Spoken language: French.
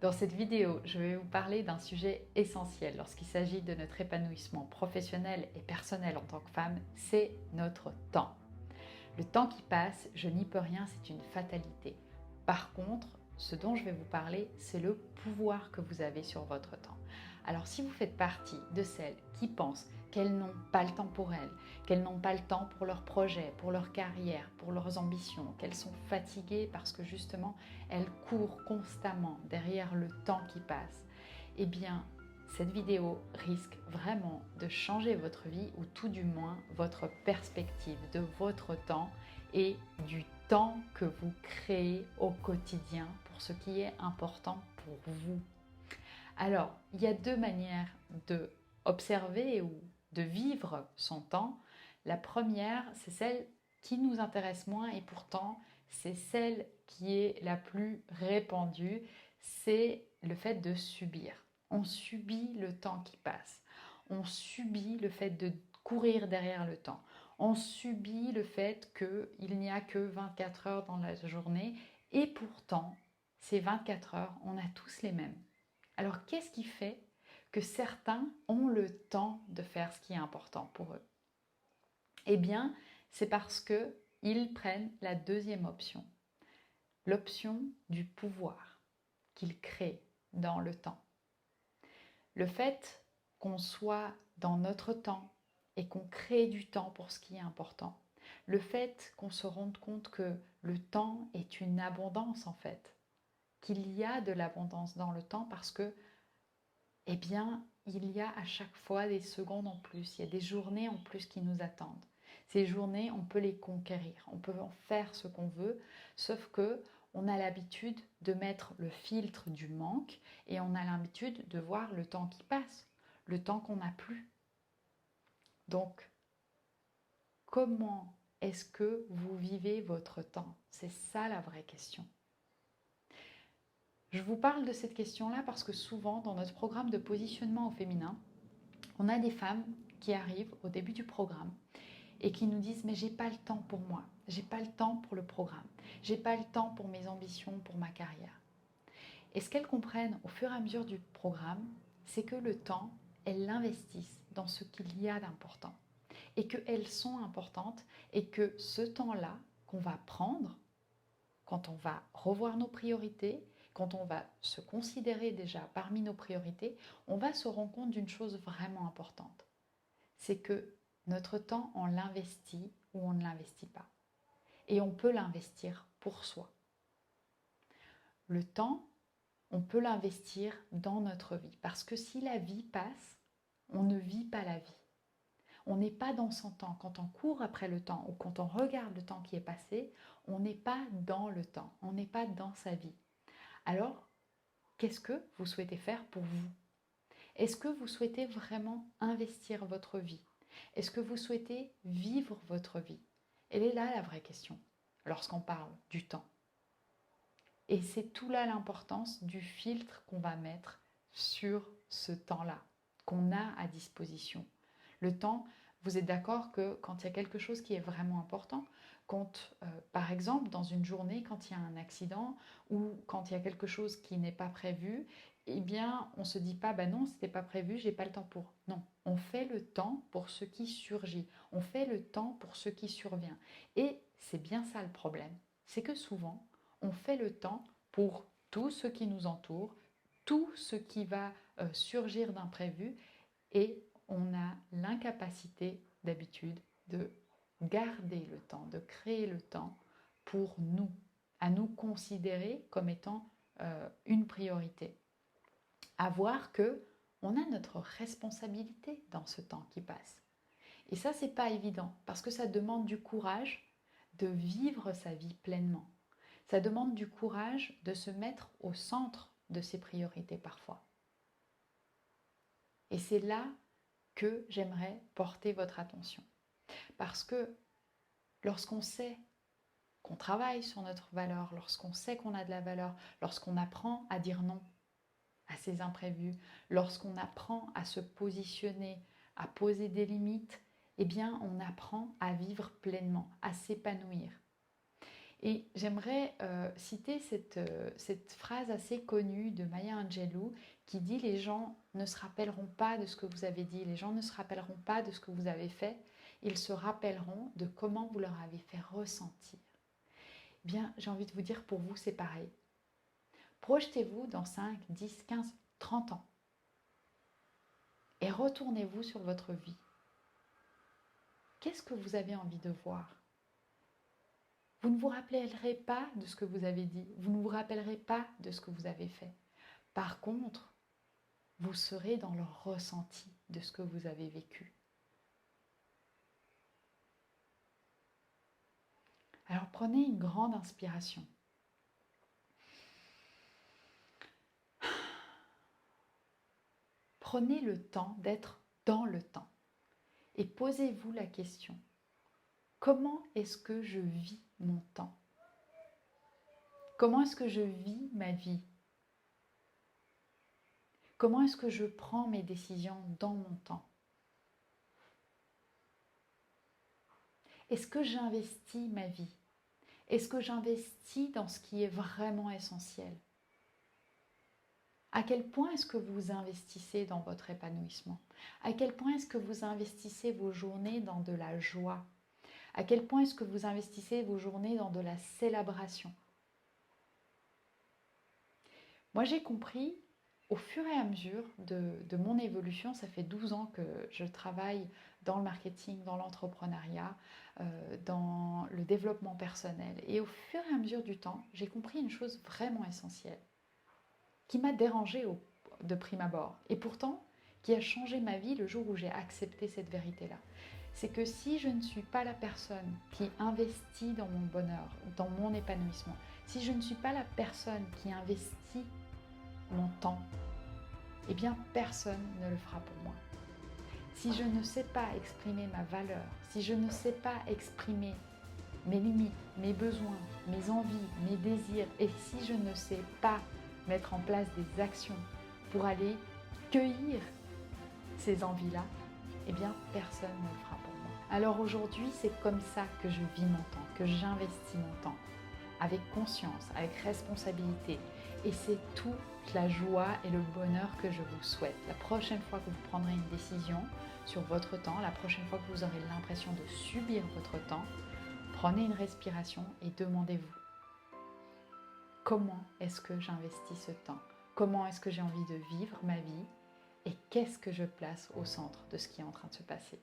Dans cette vidéo, je vais vous parler d'un sujet essentiel lorsqu'il s'agit de notre épanouissement professionnel et personnel en tant que femme, c'est notre temps. Le temps qui passe, je n'y peux rien, c'est une fatalité. Par contre, ce dont je vais vous parler, c'est le pouvoir que vous avez sur votre temps. Alors si vous faites partie de celles qui pensent qu'elles n'ont pas le temps pour elles, qu'elles n'ont pas le temps pour leurs projets, pour leur carrière, pour leurs ambitions, qu'elles sont fatiguées parce que justement elles courent constamment derrière le temps qui passe, eh bien cette vidéo risque vraiment de changer votre vie ou tout du moins votre perspective de votre temps et du temps que vous créez au quotidien pour ce qui est important pour vous. Alors, il y a deux manières de observer ou de vivre son temps. La première, c'est celle qui nous intéresse moins et pourtant c'est celle qui est la plus répandue, c'est le fait de subir. On subit le temps qui passe. On subit le fait de courir derrière le temps. On subit le fait qu'il n'y a que 24 heures dans la journée et pourtant, ces 24 heures, on a tous les mêmes. Alors, qu'est-ce qui fait que certains ont le temps de faire ce qui est important pour eux? Eh bien, c'est parce qu'ils prennent la deuxième option, l'option du pouvoir qu'ils créent dans le temps. Le fait qu'on soit dans notre temps et qu'on crée du temps pour ce qui est important, le fait qu'on se rende compte que le temps est une abondance en fait, qu'il y a de l'abondance dans le temps parce que eh bien, il y a à chaque fois des secondes en plus, il y a des journées en plus qui nous attendent. Ces journées, on peut les conquérir, on peut en faire ce qu'on veut, sauf que on a l'habitude de mettre le filtre du manque et on a l'habitude de voir le temps qui passe, le temps qu'on n'a plus. Donc, comment est-ce que vous vivez votre temps? C'est ça la vraie question. Je vous parle de cette question-là parce que souvent, dans notre programme de positionnement au féminin, on a des femmes qui arrivent au début du programme et qui nous disent mais j'ai pas le temps pour moi, j'ai pas le temps pour le programme, j'ai pas le temps pour mes ambitions, pour ma carrière. Et ce qu'elles comprennent au fur et à mesure du programme, c'est que le temps, elles l'investissent dans ce qu'il y a d'important et qu'elles sont importantes et que ce temps-là qu'on va prendre quand on va revoir nos priorités, quand on va se considérer déjà parmi nos priorités, on va se rendre compte d'une chose vraiment importante. C'est que notre temps, on l'investit ou on ne l'investit pas. Et on peut l'investir pour soi. Le temps, on peut l'investir dans notre vie. Parce que si la vie passe, on ne vit pas la vie. On n'est pas dans son temps. Quand on court après le temps ou quand on regarde le temps qui est passé, on n'est pas dans le temps. On n'est pas dans sa vie. Alors, qu'est-ce que vous souhaitez faire pour vous? Est-ce que vous souhaitez vraiment investir votre vie? Est-ce que vous souhaitez vivre votre vie? Elle est là la vraie question lorsqu'on parle du temps. Et c'est tout là l'importance du filtre qu'on va mettre sur ce temps-là, qu'on a à disposition. Le temps, vous êtes d'accord que quand il y a quelque chose qui est vraiment important, quand par exemple dans une journée, quand il y a un accident ou quand il y a quelque chose qui n'est pas prévu, eh bien on ne se dit pas, bah non, c'était pas prévu, j'ai pas le temps pour. Non, on fait le temps pour ce qui surgit, on fait le temps pour ce qui survient. Et c'est bien ça le problème, c'est que souvent, on fait le temps pour tout ce qui nous entoure, tout ce qui va surgir d'imprévu et on a l'incapacité d'habitude de garder le temps, de créer le temps pour nous, à nous considérer comme étant une priorité. À voir que on a notre responsabilité dans ce temps qui passe. Et ça, c'est pas évident parce que ça demande du courage de vivre sa vie pleinement. Ça demande du courage de se mettre au centre de ses priorités parfois. Et c'est là que j'aimerais porter votre attention. Parce que lorsqu'on sait qu'on travaille sur notre valeur, lorsqu'on sait qu'on a de la valeur, lorsqu'on apprend à dire non à ces imprévus, lorsqu'on apprend à se positionner, à poser des limites, eh bien on apprend à vivre pleinement, à s'épanouir. Et j'aimerais citer cette phrase assez connue de Maya Angelou qui dit: les gens ne se rappelleront pas de ce que vous avez dit, les gens ne se rappelleront pas de ce que vous avez fait, ils se rappelleront de comment vous leur avez fait ressentir. Bien, j'ai envie de vous dire, pour vous, c'est pareil. Projetez-vous dans 5, 10, 15, 30 ans et retournez-vous sur votre vie. Qu'est-ce que vous avez envie de voir? Vous ne vous rappellerez pas de ce que vous avez dit, vous ne vous rappellerez pas de ce que vous avez fait. Par contre, vous serez dans le ressenti de ce que vous avez vécu. Alors prenez une grande inspiration. Prenez le temps d'être dans le temps et posez-vous la question: comment est-ce que je vis mon temps? Comment est-ce que je vis ma vie? Comment est-ce que je prends mes décisions dans mon temps? Est-ce que j'investis ma vie? Est-ce que j'investis dans ce qui est vraiment essentiel? À quel point est-ce que vous investissez dans votre épanouissement? À quel point est-ce que vous investissez vos journées dans de la joie? À quel point est-ce que vous investissez vos journées dans de la célébration? Moi, j'ai compris au fur et à mesure de mon évolution, ça fait 12 ans que je travaille dans le marketing, dans l'entrepreneuriat, dans le développement personnel. Et au fur et à mesure du temps, j'ai compris une chose vraiment essentielle qui m'a dérangée de prime abord et pourtant qui a changé ma vie le jour où j'ai accepté cette vérité-là. C'est que si je ne suis pas la personne qui investit dans mon bonheur, dans mon épanouissement, si je ne suis pas la personne qui investit mon temps, eh bien personne ne le fera pour moi. Si je ne sais pas exprimer ma valeur, si je ne sais pas exprimer mes limites, mes besoins, mes envies, mes désirs, et si je ne sais pas mettre en place des actions pour aller cueillir ces envies-là, eh bien personne ne le fera pour moi. Alors aujourd'hui, c'est comme ça que je vis mon temps, que j'investis mon temps, avec conscience, avec responsabilité. Et c'est toute la joie et le bonheur que je vous souhaite. La prochaine fois que vous prendrez une décision sur votre temps, la prochaine fois que vous aurez l'impression de subir votre temps, prenez une respiration et demandez-vous: comment est-ce que j'investis ce temps? Comment est-ce que j'ai envie de vivre ma vie? Et qu'est-ce que je place au centre de ce qui est en train de se passer?